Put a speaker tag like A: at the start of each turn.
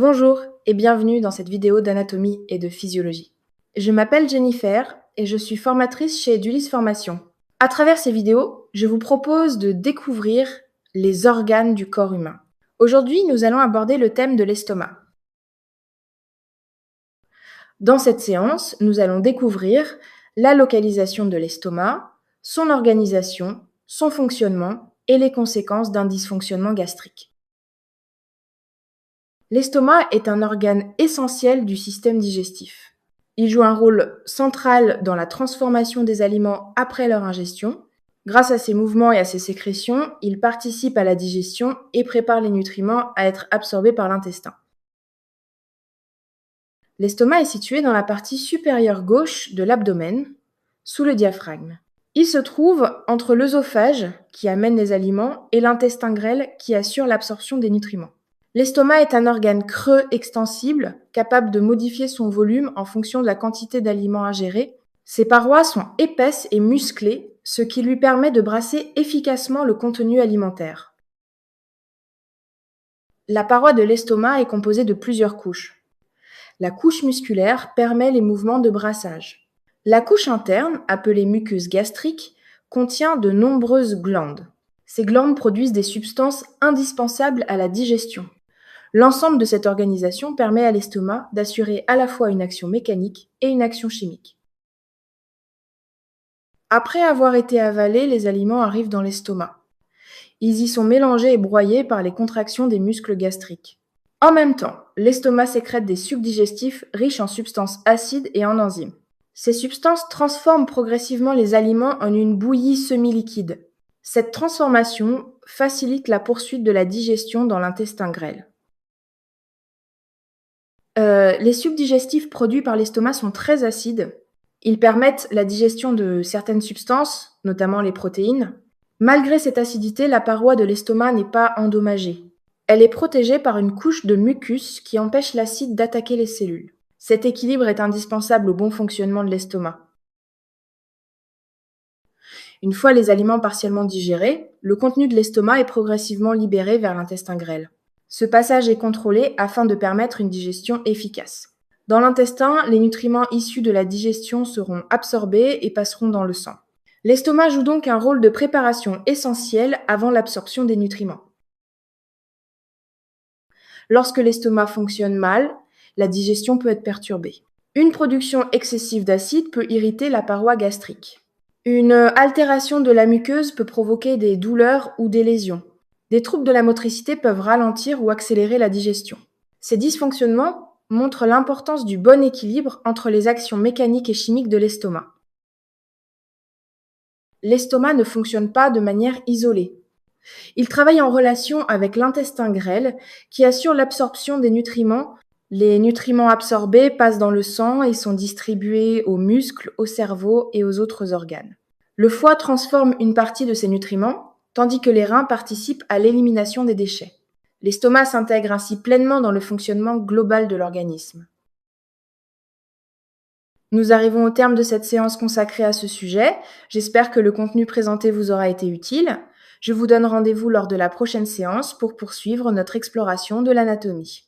A: Bonjour et bienvenue dans cette vidéo d'anatomie et de physiologie. Je m'appelle Jennifer et je suis formatrice chez Edulis Formation. À travers ces vidéos, je vous propose de découvrir les organes du corps humain. Aujourd'hui, nous allons aborder le thème de l'estomac. Dans cette séance, nous allons découvrir la localisation de l'estomac, son organisation, son fonctionnement et les conséquences d'un dysfonctionnement gastrique. L'estomac est un organe essentiel du système digestif. Il joue un rôle central dans la transformation des aliments après leur ingestion. Grâce à ses mouvements et à ses sécrétions, il participe à la digestion et prépare les nutriments à être absorbés par l'intestin. L'estomac est situé dans la partie supérieure gauche de l'abdomen, sous le diaphragme. Il se trouve entre l'œsophage, qui amène les aliments, et l'intestin grêle, qui assure l'absorption des nutriments. L'estomac est un organe creux extensible, capable de modifier son volume en fonction de la quantité d'aliments ingérés. Ses parois sont épaisses et musclées, ce qui lui permet de brasser efficacement le contenu alimentaire. La paroi de l'estomac est composée de plusieurs couches. La couche musculaire permet les mouvements de brassage. La couche interne, appelée muqueuse gastrique, contient de nombreuses glandes. Ces glandes produisent des substances indispensables à la digestion. L'ensemble de cette organisation permet à l'estomac d'assurer à la fois une action mécanique et une action chimique. Après avoir été avalés, les aliments arrivent dans l'estomac. Ils y sont mélangés et broyés par les contractions des muscles gastriques. En même temps, l'estomac sécrète des sucs digestifs riches en substances acides et en enzymes. Ces substances transforment progressivement les aliments en une bouillie semi-liquide. Cette transformation facilite la poursuite de la digestion dans l'intestin grêle. Les sucs digestifs produits par l'estomac sont très acides. Ils permettent la digestion de certaines substances, notamment les protéines. Malgré cette acidité, la paroi de l'estomac n'est pas endommagée. Elle est protégée par une couche de mucus qui empêche l'acide d'attaquer les cellules. Cet équilibre est indispensable au bon fonctionnement de l'estomac. Une fois les aliments partiellement digérés, le contenu de l'estomac est progressivement libéré vers l'intestin grêle. Ce passage est contrôlé afin de permettre une digestion efficace. Dans l'intestin, les nutriments issus de la digestion seront absorbés et passeront dans le sang. L'estomac joue donc un rôle de préparation essentiel avant l'absorption des nutriments. Lorsque l'estomac fonctionne mal, la digestion peut être perturbée. Une production excessive d'acide peut irriter la paroi gastrique. Une altération de la muqueuse peut provoquer des douleurs ou des lésions. Des troubles de la motricité peuvent ralentir ou accélérer la digestion. Ces dysfonctionnements montrent l'importance du bon équilibre entre les actions mécaniques et chimiques de l'estomac. L'estomac ne fonctionne pas de manière isolée. Il travaille en relation avec l'intestin grêle qui assure l'absorption des nutriments. Les nutriments absorbés passent dans le sang et sont distribués aux muscles, au cerveau et aux autres organes. Le foie transforme une partie de ces nutriments, tandis que les reins participent à l'élimination des déchets. L'estomac s'intègre ainsi pleinement dans le fonctionnement global de l'organisme. Nous arrivons au terme de cette séance consacrée à ce sujet. J'espère que le contenu présenté vous aura été utile. Je vous donne rendez-vous lors de la prochaine séance pour poursuivre notre exploration de l'anatomie.